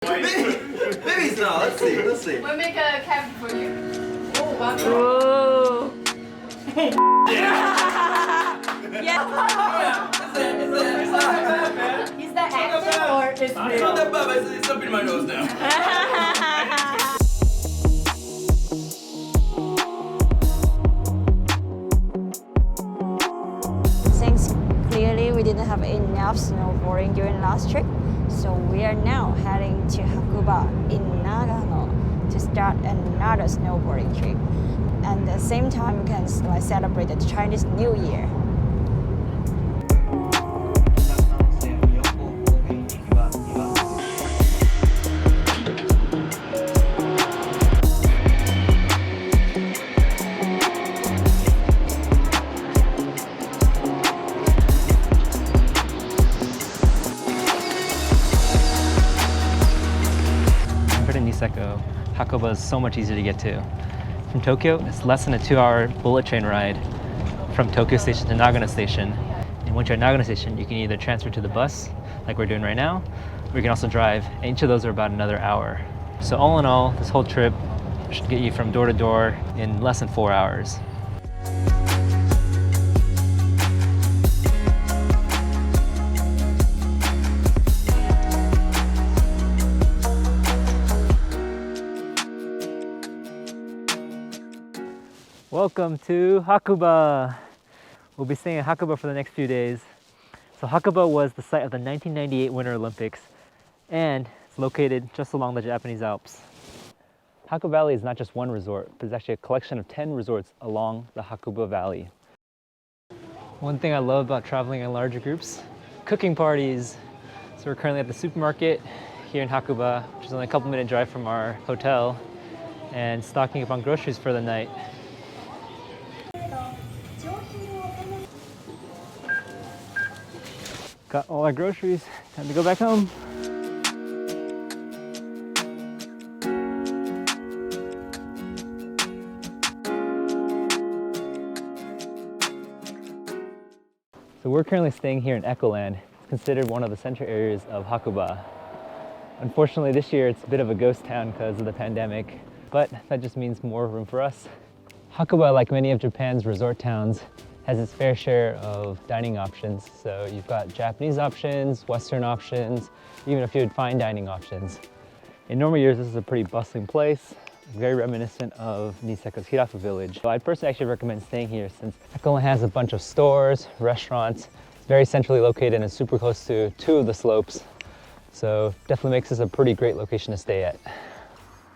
Maybe it's not. Let's see. Let's see. We'll make a cabin for you. Oh, wow. Whoa. Yeah. Is that acting or is It's not that bad, but it's up in my nose now. Since clearly we didn't have enough snowboarding during last trip, so we are now heading to Hakuba in Nagano to start another snowboarding trip. And at the same time, we can celebrate the Chinese New Year. Hakuba is so much easier to get to. From Tokyo, it's less than a 2-hour bullet train ride from Tokyo Station to Nagano Station. And once you're at Nagano Station, you can either transfer to the bus, like we're doing right now, or you can also drive, and each of those are about another hour. So all in all, this whole trip should get you from door to door in less than 4 hours. Welcome to Hakuba. We'll be staying at Hakuba for the next few days. So Hakuba was the site of the 1998 Winter Olympics, and it's located just along the Japanese Alps. Hakuba Valley is not just one resort, but it's actually a collection of 10 resorts along the Hakuba Valley. One thing I love about traveling in larger groups, cooking parties. So we're currently at the supermarket here in Hakuba, which is only a couple-minute drive from our hotel, and stocking up on groceries for the night. Got all our groceries, time to go back home. So we're currently staying here in Echoland. It's considered one of the center areas of Hakuba. Unfortunately this year it's a bit of a ghost town because of the pandemic, but that just means more room for us. Hakuba, like many of Japan's resort towns, has its fair share of dining options. So you've got Japanese options, Western options, even a few fine dining options. In normal years, this is a pretty bustling place, very reminiscent of Niseko's Hirafu village. So I'd personally actually recommend staying here since Echoland has a bunch of stores, restaurants. It's very centrally located and super close to 2 of the slopes. So definitely makes this a pretty great location to stay at.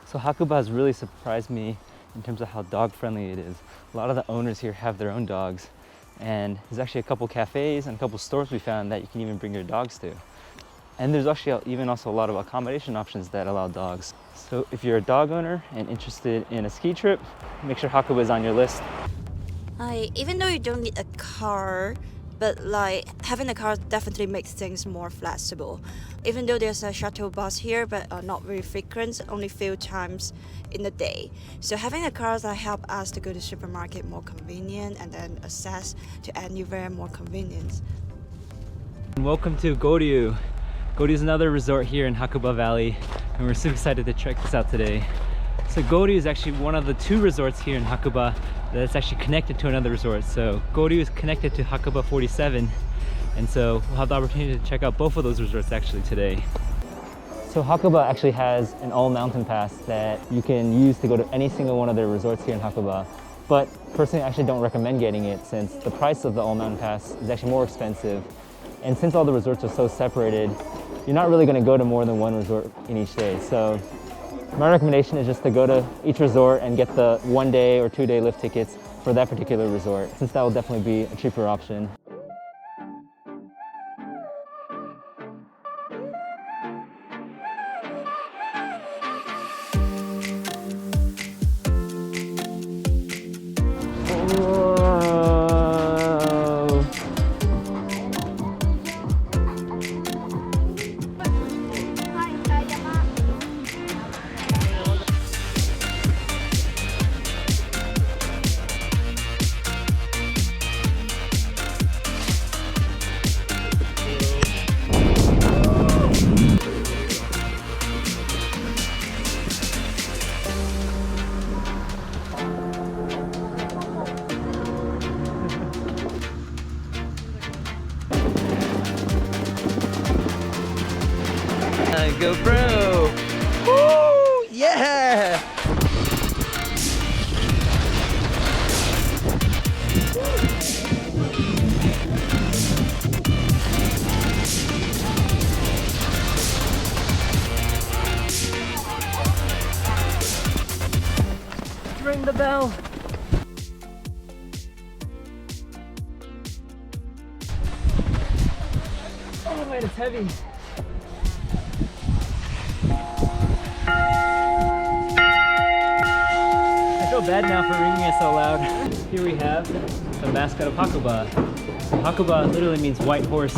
So Hakuba has really surprised me in terms of how dog friendly it is. A lot of the owners here have their own dogs, and there's actually a couple cafes and a couple stores we found that you can even bring your dogs to. And there's actually even also a lot of accommodation options that allow dogs. So if you're a dog owner and interested in a ski trip, make sure Hakuba is on your list. Even though you don't need a car, but having a car definitely makes things more flexible. Even though there's a shuttle bus here, but not very frequent, only few times in the day. So having a car that help us to go to the supermarket more convenient and then access to anywhere more convenient. Welcome to Goryu. Goryu is another resort here in Hakuba Valley, and we're super excited to check this out today. So Goryu is actually one of the 2 resorts here in Hakuba that's actually connected to another resort. So Goryu is connected to Hakuba 47, and so we'll have the opportunity to check out both of those resorts actually today. So Hakuba actually has an all-mountain pass that you can use to go to any single one of their resorts here in Hakuba. But personally, I actually don't recommend getting it since the price of the all-mountain pass is actually more expensive. And since all the resorts are so separated, you're not really going to go to more than one resort in each day. So my recommendation is just to go to each resort and get the 1-day or 2-day lift tickets for that particular resort, since that will definitely be a cheaper option. go, bro. Woo! Yeah! Ring the bell. Oh man, it's heavy. I feel bad now for ringing it so loud. Here we have the mascot of Hakuba. Hakuba literally means white horse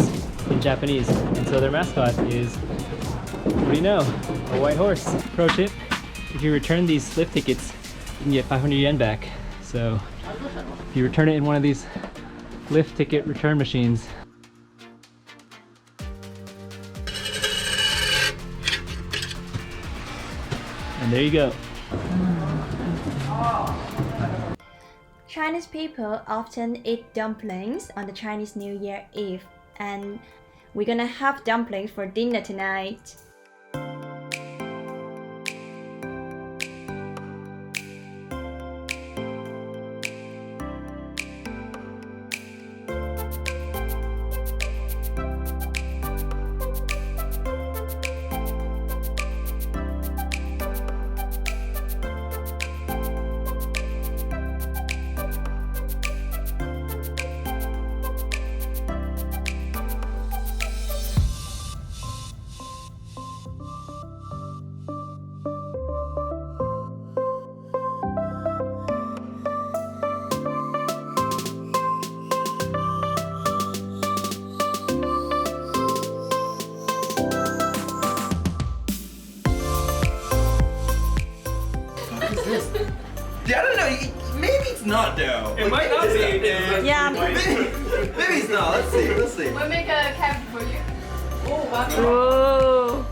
in Japanese, and so their mascot is, what do you know, a white horse. Pro tip, if you return these lift tickets, you can get 500 yen back. So if you return it in one of these lift ticket return machines, and there you go. Chinese people often eat dumplings on the Chinese New Year Eve, and we're gonna have dumplings for dinner tonight. Yeah, I don't know. Maybe it's not though. It might not be. Yeah. Maybe it's not. Let's see. Let's see. We'll make a cabin for you. Oh, wow. Whoa.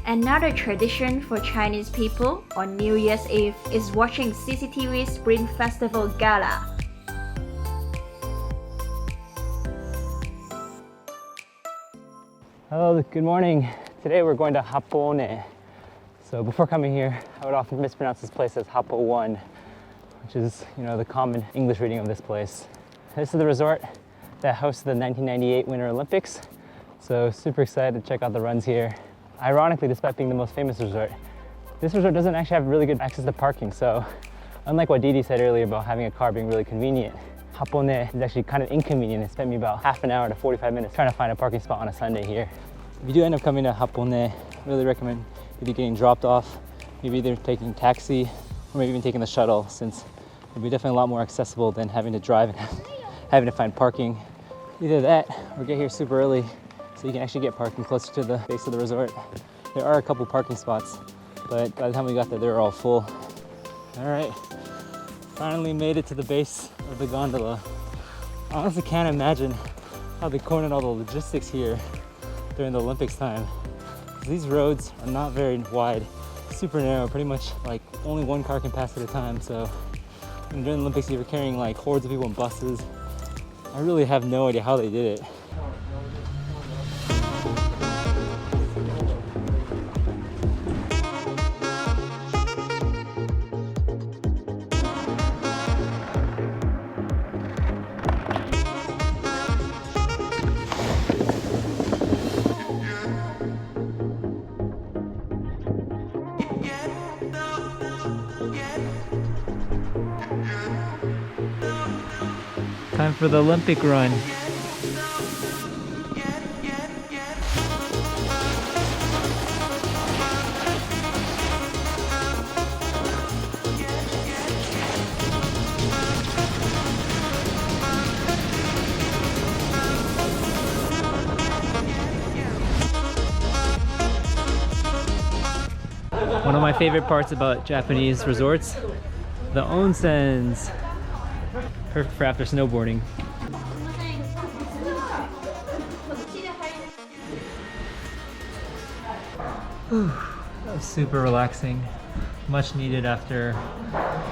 Another tradition for Chinese people on New Year's Eve is watching CCTV Spring Festival Gala. Hello, good morning. Today we're going to Happo-one. So before coming here, I would often mispronounce this place as Happo-one, which is, the common English reading of this place. This is the resort that hosted the 1998 Winter Olympics. So super excited to check out the runs here. Ironically, despite being the most famous resort, this resort doesn't actually have really good access to parking. So unlike what Didi said earlier about having a car being really convenient, Happo-one is actually kind of inconvenient. It spent me about half an hour to 45 minutes trying to find a parking spot on a Sunday here. If you do end up coming to Happo-one, I really recommend either getting dropped off, maybe either taking taxi, or maybe even taking the shuttle, since it'll be definitely a lot more accessible than having to drive and having to find parking. Either that, or get here super early, so you can actually get parking closer to the base of the resort. There are a couple parking spots, but by the time we got there, they were all full. All right, finally made it to the base of the gondola. I honestly can't imagine how they coordinate all the logistics here during the Olympics time. These roads are not very wide, super narrow, pretty much like only one car can pass at a time. So during the Olympics, you were carrying like hordes of people in buses. I really have no idea how they did it. Time for the Olympic run. One of my favorite parts about Japanese resorts, the onsens. Perfect for after snowboarding. Whew, that was super relaxing. Much needed after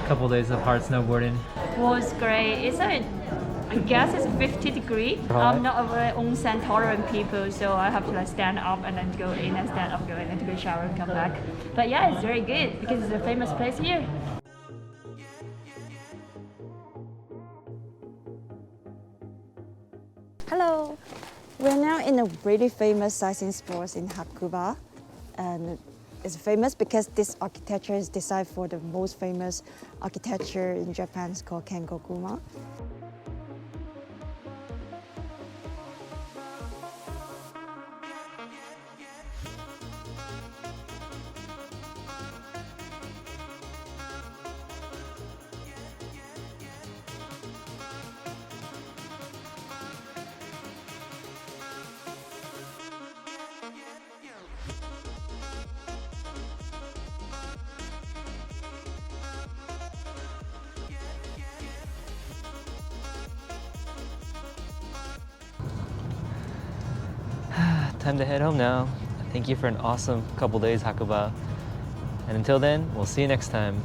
couple days of hard snowboarding? Was great. I guess it's 50 degrees. I'm not a very onsen tolerant people, so I have to like stand up and then go in and stand up, go in and take a shower and come back. But yeah, it's very good because it's a famous place here. Hello, we're now in a really famous sightseeing spot in Hakuba, and it's famous because this architecture is designed for the most famous architecture in Japan. It's called Kenkokuma. Time to head home now. Thank you for an awesome couple days, Hakuba. And until then, we'll see you next time.